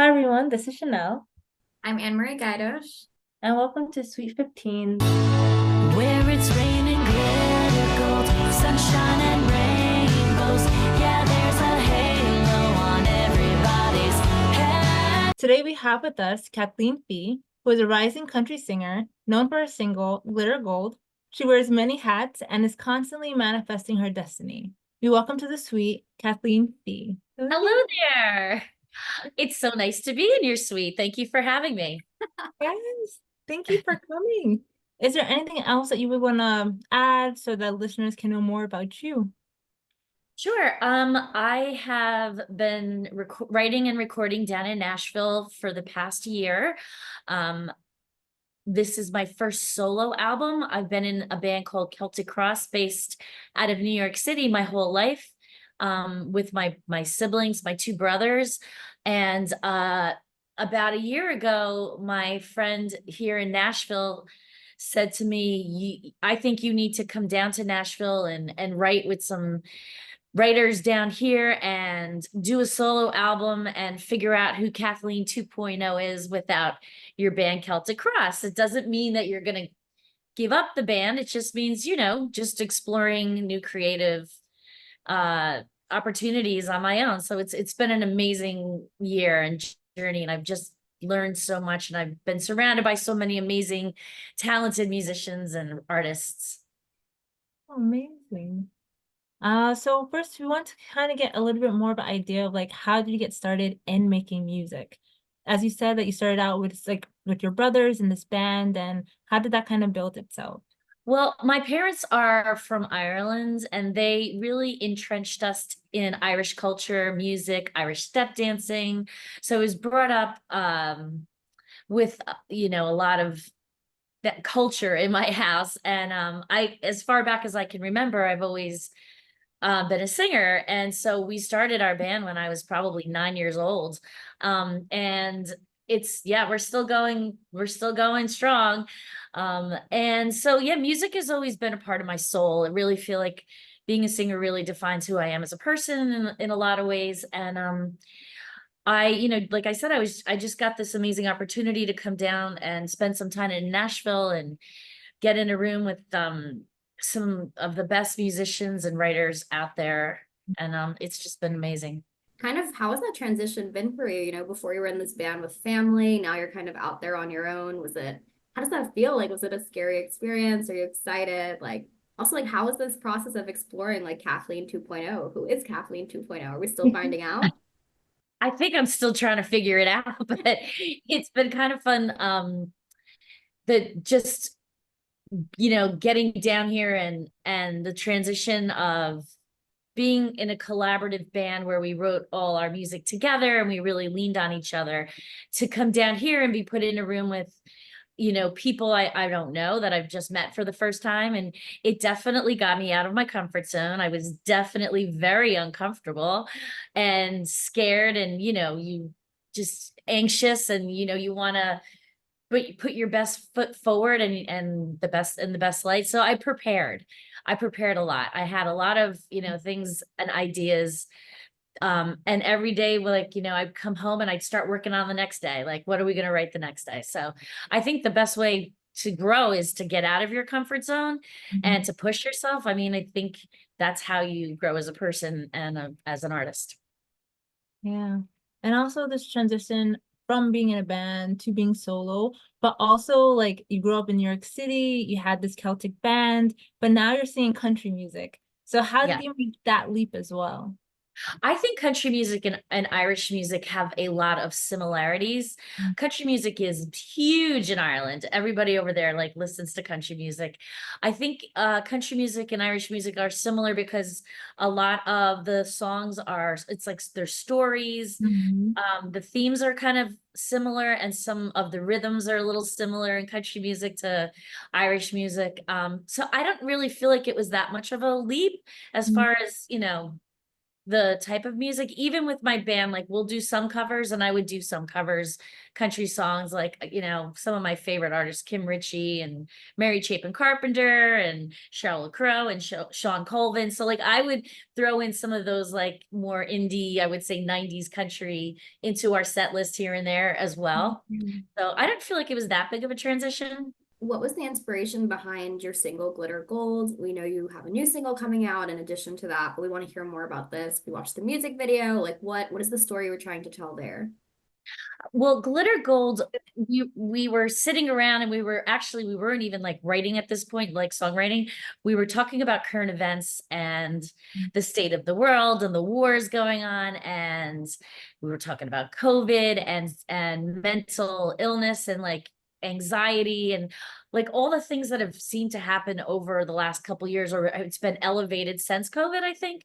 Hi everyone, this is Chanel, I'm Anne Marie Gaidos. and welcome to Sweet 15. Where it's raining glitter gold, sunshine and rainbows. Yeah, there's a halo on everybody's head. Today we have with us Kathleen Fee, who is a rising country singer known for her single Glitter Gold. She wears many hats and is constantly manifesting her destiny. We welcome to the suite Kathleen Fee. Hello there. It's so nice to be in your suite. Thank you for having me. Yes, thank you for coming. Is there anything else that you would want to add so that listeners can know more about you? Sure. I have been writing and recording down in Nashville for the past year. Um, this is my first solo album. I've been in a band called Celtic Cross based out of New York City my whole life, with my siblings, my two brothers. And about a year ago, my friend here in Nashville said to me, I think you need to come down to Nashville and write with some writers down here and do a solo album and figure out who Kathleen 2.0 is without your band Celtic Cross. It doesn't mean that you're going to give up the band. It just means, just exploring new creative opportunities on my own. So it's been an amazing year and journey, and I've just learned so much, and I've been surrounded by so many amazing, talented musicians and artists. Amazing. So first we want to kind of get a little bit more of an idea of like how did you get started in making music? As you said that you started out with your brothers in this band, and how did that kind of build itself? Well, my parents are from Ireland, and they really entrenched us in Irish culture, music, Irish step dancing. So I was brought up with a lot of that culture in my house. And as far back as I can remember, I've always been a singer. And so we started our band when I was probably 9 years old. And yeah, we're still going strong. And so, yeah, music has always been a part of my soul. I really feel like being a singer really defines who I am as a person in a lot of ways. And, like I said, I just got this amazing opportunity to come down and spend some time in Nashville and get in a room with, some of the best musicians and writers out there. And it's just been amazing. Kind of how has that transition been for you? Before you were in this band with family, now you're kind of out there on your own. How does that feel? Like, was it a scary experience? Are you excited? Like, also, like, how was this process of exploring like Kathleen 2.0? Who is Kathleen 2.0? Are we still finding out? I think I'm still trying to figure it out, but it's been kind of fun. That just, getting down here and the transition of being in a collaborative band where we wrote all our music together and we really leaned on each other, to come down here and be put in a room with people I don't know, that I've just met for the first time. And it definitely got me out of my comfort zone. I was definitely very uncomfortable and scared, and you just anxious, and you want to put your best foot forward and the best light. So I prepared a lot. I had a lot of things and ideas, and every day, like, I'd come home and I'd start working on the next day. Like, what are we going to write the next day? So I think the best way to grow is to get out of your comfort zone and to push yourself. I mean, I think that's how you grow as a person and as an artist. Yeah. And also this transition from being in a band to being solo, but also like you grew up in New York City, you had this Celtic band, but now you're singing country music. So how did Yeah. you make that leap as well? I think country music and Irish music have a lot of similarities. Country music is huge in Ireland. Everybody over there like listens to country music. I think country music and Irish music are similar because a lot of the songs it's like they're stories. Mhm. The themes are kind of similar, and some of the rhythms are a little similar in country music to Irish music. So I don't really feel like it was that much of a leap as far as, the type of music. Even with my band, like we'll do some covers, and I would do some covers, country songs, like, you know, some of my favorite artists, Kim Ritchie and Mary Chapin Carpenter and Sheryl Crow and Sean Colvin. So like I would throw in some of those like more indie, I would say 90s country into our set list here and there as well. Mhm. So I don't feel like it was that big of a transition. What was the inspiration behind your single Glitter Gold? We know you have a new single coming out in addition to that, but we want to hear more about this. We watched the music video. Like what is the story we're trying to tell there? Well, Glitter Gold, we were sitting around and we weren't even like writing at this point, like songwriting. We were talking about current events and the state of the world and the wars going on, and we were talking about COVID and mental illness and like anxiety and like all the things that have seemed to happen over the last couple years, or it's been elevated since COVID, I think.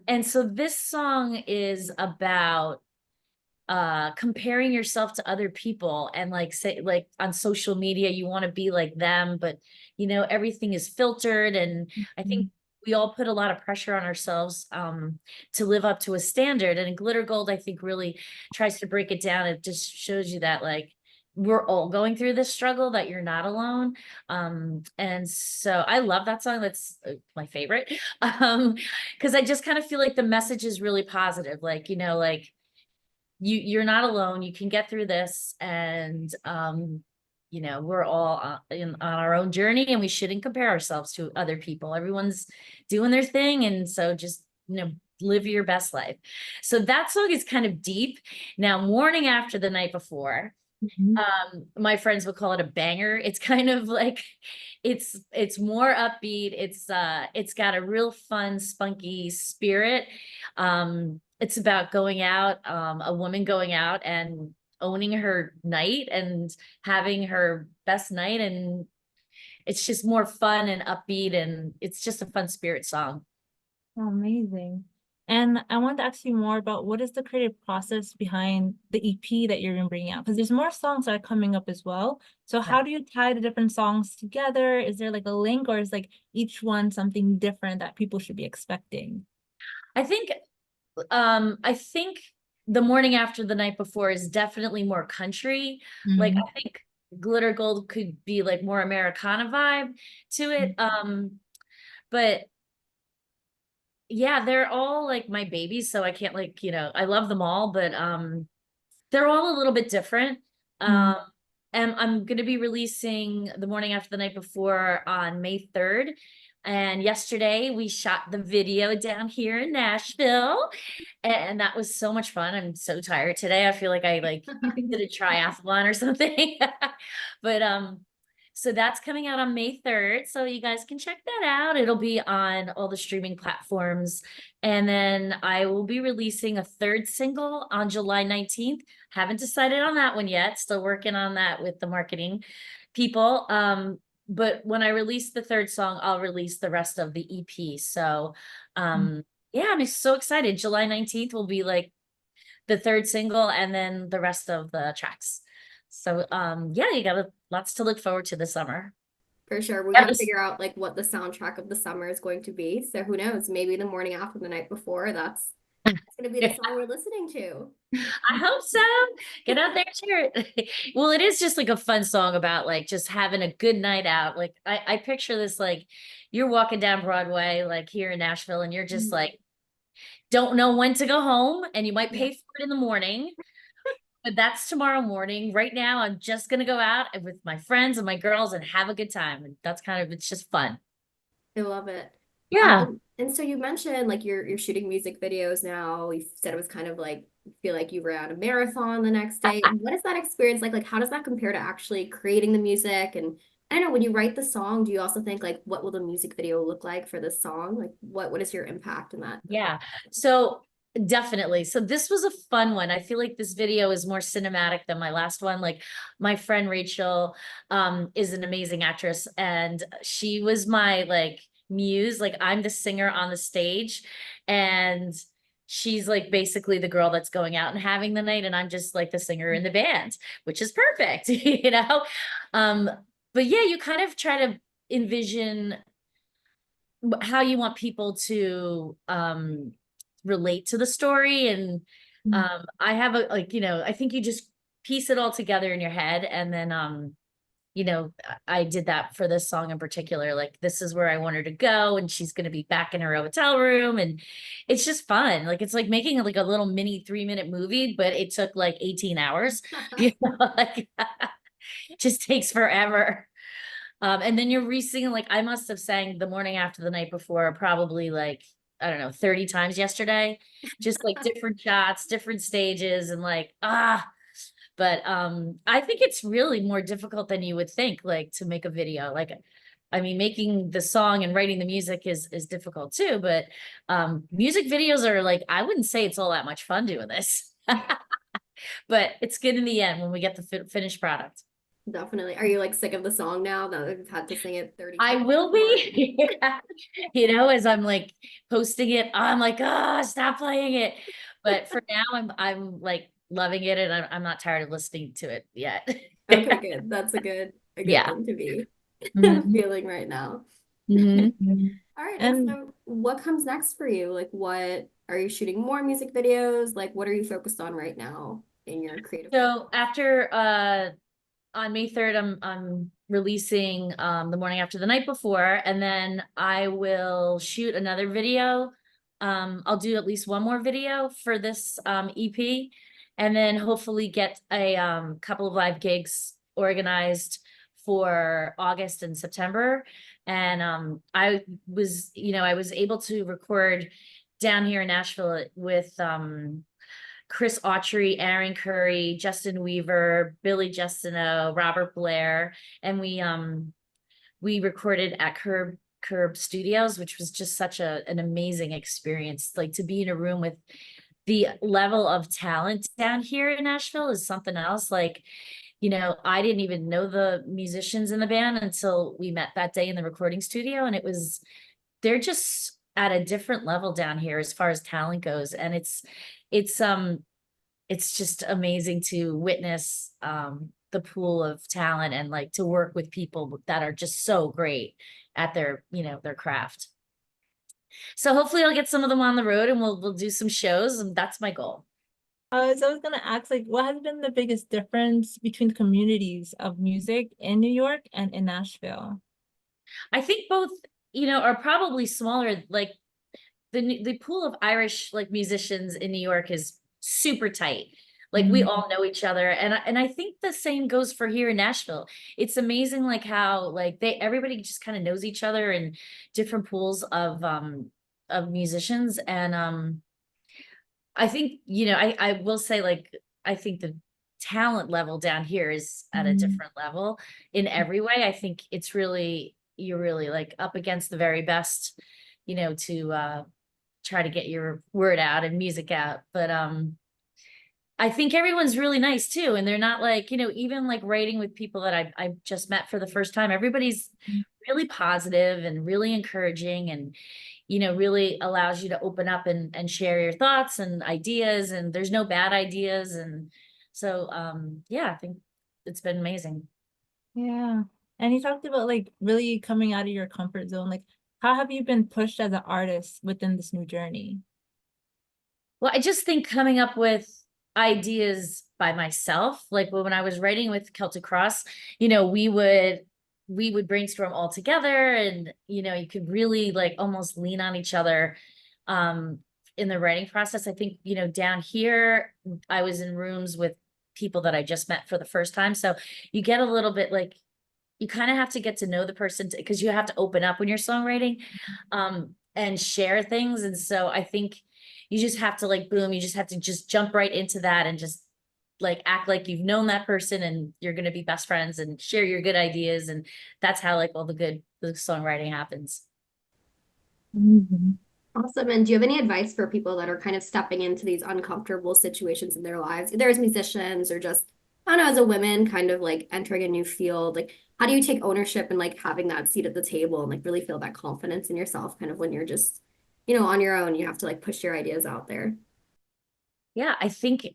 And so this song is about comparing yourself to other people, and like say like on social media you want to be like them, but you know everything is filtered, and I think we all put a lot of pressure on ourselves to live up to a standard, and Glitter Gold I think really tries to break it down. It just shows you that like we're all going through this struggle, that you're not alone. And so I love that song. That's my favorite. Because I just kind of feel like the message is really positive, like, you know, like you're not alone, you can get through this, and you know, we're all on our own journey, and we shouldn't compare ourselves to other people. Everyone's doing their thing, and so just, you know, live your best life. So that song is kind of deep. Now, Morning After the Night Before, Mhm. my friends would call it a banger. It's kind of like it's more upbeat. It's got a real fun, spunky spirit. It's about going out, a woman going out and owning her night and having her best night, and it's just more fun and upbeat, and it's just a fun spirit song. Oh, amazing. And I wanted to ask you more about what is the creative process behind the EP that you're gonna bring out? Because there's more songs that are coming up as well. So how do you tie the different songs together? Is there like a link, or is like each one something different that people should be expecting? I think I think The Morning After the Night Before is definitely more country. Like Mhm. I think Glitter Gold could be like more Americana vibe to it. But yeah, they're all like my babies, so I can't like, you know, I love them all, but they're all a little bit different. Mhm. And I'm going to be releasing The Morning After the Night Before on May 3rd. And yesterday we shot the video down here in Nashville, and that was so much fun. I'm so tired today. I feel like I like did a triathlon or something. But so that's coming out on May 3rd. So you guys can check that out. It'll be on all the streaming platforms. And then I will be releasing a third single on July 19th. Haven't decided on that one yet. Still working on that with the marketing people. But when I release the third song, I'll release the rest of the EP. So yeah, I'm so excited. July 19th will be like the third single, and then the rest of the tracks. So yeah, you got lots to look forward to this summer. For sure. We That got to was figure out like what the soundtrack of the summer is going to be. So who knows? Maybe The Morning After the Night Before, that's going to be the song we're listening to. I hope so. Get out there, share it. Well, it is just like a fun song about like just having a good night out. Like I picture this like you're walking down Broadway, like here in Nashville, and you're just Mhm. like don't know when to go home, and you might Yeah. pay for it in the morning. But that's tomorrow morning. Right now, I'm just gonna go out with my friends and my girls and have a good time. And that's kind of, it's just fun. I love it. Yeah. And so you mentioned like you're shooting music videos now. You said it was kind of like you feel like you ran a marathon the next day. What is that experience like? Like how does that compare to actually creating the music? And I don't know, when you write the song, do you also think like what will the music video look like for this song? Like what is your impact in that? Yeah. So definitely. So this was a fun one. I feel like this video is more cinematic than my last one. Like my friend Rachel is an amazing actress, and she was my like muse. Like I'm the singer on the stage, and she's like basically the girl that's going out and having the night, and I'm just like the singer in the band, which is perfect, you know. Um but yeah, you kind of try to envision how you want people to relate to the story. And Mhm. I have a, like, I think you just piece it all together in your head. And then, I did that for this song in particular. Like, this is where I want her to go, and she's going to be back in her hotel room. And it's just fun. Like, it's like making like a little mini 3-minute movie, but it took like 18 hours, like just takes forever. And then you're re-singing, like I must have sang The Morning After the Night Before probably like, I don't know, 30 times yesterday, just like different shots, different stages, and like, but I think it's really more difficult than you would think, like to make a video. Like, I mean, making the song and writing the music is difficult too, but music videos are like, I wouldn't say it's all that much fun doing this. But it's good in the end when we get the finished product. Definitely. Are you like sick of the song now that we've had to sing it 30 I times? will be, as I'm like posting it, I'm like, oh, stop playing it. But for now, I'm like loving it, and I'm not tired of listening to it yet. Okay, good. That's a good Yeah. thing to be Mhm. feeling right now. Mhm. All right, and And so what comes next for you? Like, what are you shooting more music videos? Like, what are you focused on right now in your creative process? So after on May 3rd, I'm releasing The Morning After the Night Before, and then I will shoot another video. I'll do at least one more video for this EP, and then hopefully get a couple of live gigs organized for August and September. And I was able to record down here in Nashville with Chris Autry, Aaron Curry, Justin Weaver, Billy Justino, Robert Blair, and we recorded at Curb Studios, which was just such an amazing experience. Like, to be in a room with the level of talent down here in Nashville is something else. Like, I didn't even know the musicians in the band until we met that day in the recording studio, and they're just at a different level down here as far as talent goes. And it's it's just amazing to witness the pool of talent, and like to work with people that are just so great at their craft. So hopefully I'll get some of them on the road, and we'll do some shows, and that's my goal. so I was gonna ask, like, what has been the biggest difference between the communities of music in New York and in Nashville? I think both, are probably smaller. Like, the pool of Irish like musicians in New York is super tight. Like, we all know each other, and I think the same goes for here in Nashville. It's amazing, like how like everybody just kind of knows each other in different pools of musicians. And I think, I will say, like, I think the talent level down here is at a different level in every way. I think you're really like up against the very best, to try to get your word out and music out. But I think everyone's really nice too, and they're not like, even like writing with people that I just met for the first time. Everybody's really positive and really encouraging, and really allows you to open up and share your thoughts and ideas, and there's no bad ideas. And so yeah, I think it's been amazing. Yeah. And you talked about like really coming out of your comfort zone. Like, how have you been pushed as an artist within this new journey? Well, I just think coming up with ideas by myself, like when I was writing with Celtic Cross, we would brainstorm all together, and you could really like almost lean on each other um in the writing process. I think, down here I was in rooms with people that I just met for the first time. So you get a little bit like, you kind of have to get to know the person, because you have to open up when you're songwriting and share things. And so I think you just have to like, boom, you just have to just jump right into that, and just like act like you've known that person, and you're going to be best friends and share your good ideas. And that's how like all the songwriting happens. Mhm. Awesome. And do you have any advice for people that are kind of stepping into these uncomfortable situations in their lives, either as musicians or just, I don't know, as a woman kind of like entering a new field? Like, how do you take ownership and like having that seat at the table and like really feel that confidence in yourself kind of when you're just, on your own, you have to like push your ideas out there? Yeah, I think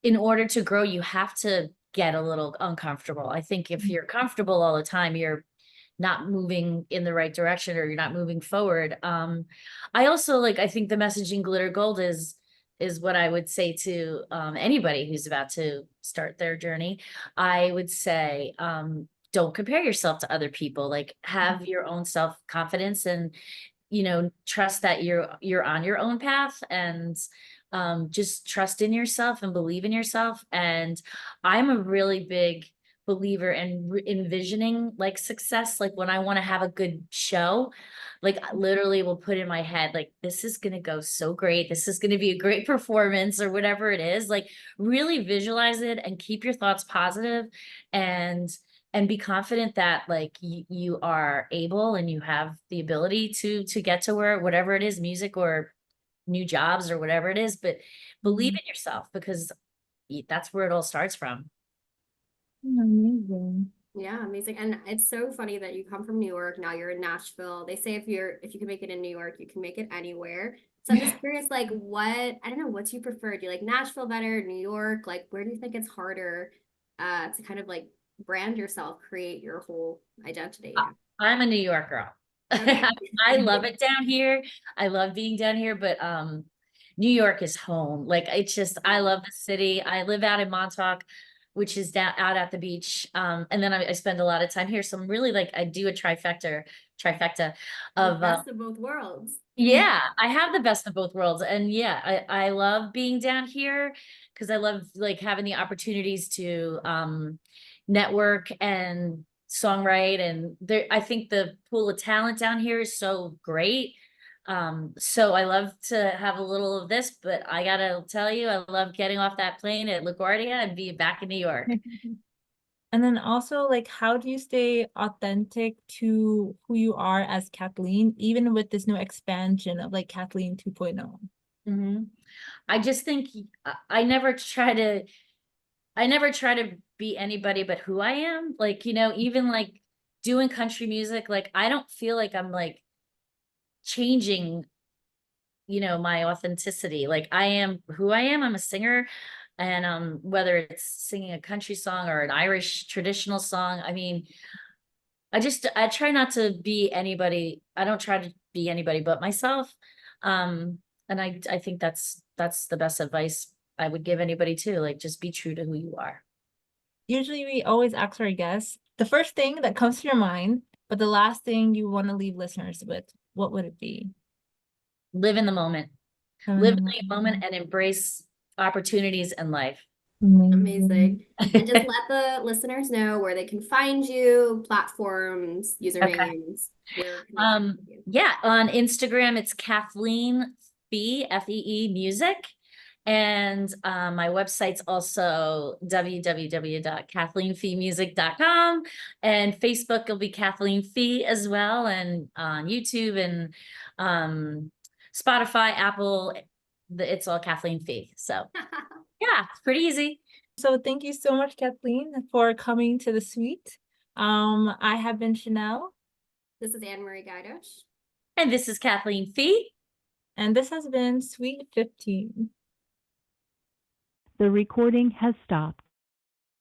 in order to grow, you have to get a little uncomfortable. I think if you're comfortable all the time, you're not moving in the right direction or you're not moving forward. I also like, I think the messaging glitter gold is what I would say to anybody who's about to start their journey. I would say, don't compare yourself to other people. Like, have your own self-confidence and, trust that you're on your own path, and just trust in yourself and believe in yourself. And I'm a really big believer in envisioning like success. Like when I want to have a good show, like I literally will put in my head, like, this is going to go so great. This is going to be a great performance or whatever it is. Like really visualize it and keep your thoughts positive, and be confident that like you are able and you have the ability to get to where, whatever it is, music or new jobs or whatever it is, but believe in yourself, because that's where it all starts from. Amazing. Yeah, amazing. And it's so funny that you come from New York, now you're in Nashville. They say if you can make it in New York, you can make it anywhere. So I'm just curious, like I don't know, what do you prefer? Do you like Nashville better, New York? Like where do you think it's harder to kind of like brand yourself, create your whole identity? I'm a New York girl. Okay. I love it down here. I love being down here, but New York is home. Like it's just, I love the city. I live out in Montauk, which is down out at the beach. And then I spend a lot of time here. So I'm really like, I do a trifecta The of best of both worlds. yeah, I have the best of both worlds. And yeah, I love being down here because I love like having the opportunities to network and songwrite. And there, I think the pool of talent down here is so great. So I love to have a little of this, but I gotta tell you, I love getting off that plane at LaGuardia and being back in New York. And then also, like, how do you stay authentic to who you are as Kathleen, even with this new expansion of like Kathleen 2.0? Mhm. I just think I never try to be anybody but who I am. Like, even like doing country music, like I don't feel like I'm like changing, my authenticity. Like I am who I am. I'm a singer. And whether it's singing a country song or an Irish traditional song, I mean, I try not to be anybody. I don't try to be anybody but myself. And I think that's the best advice I would give anybody too. Like just be true to who you are. Usually we always ask our guests the first thing that comes to your mind, but the last thing you want to leave listeners with, what would it be? Live in the moment. Live in the moment and embrace opportunities in life. Amazing. And just let the listeners know where they can find you, platforms, usernames. Where can they find you? Yeah, on Instagram it's Kathleen Fee, Fee music. And my website's also www.kathleenfeemusic.com, and Facebook will be Kathleen Fee as well, and on YouTube and Spotify, Apple, it's all Kathleen Fee. So yeah, it's pretty easy. So thank you so much, Kathleen, for coming to the suite. I have been Chanel. This is Anne-Marie Gaidosh. And this is Kathleen Fee. And this has been Suite 15. The recording has stopped.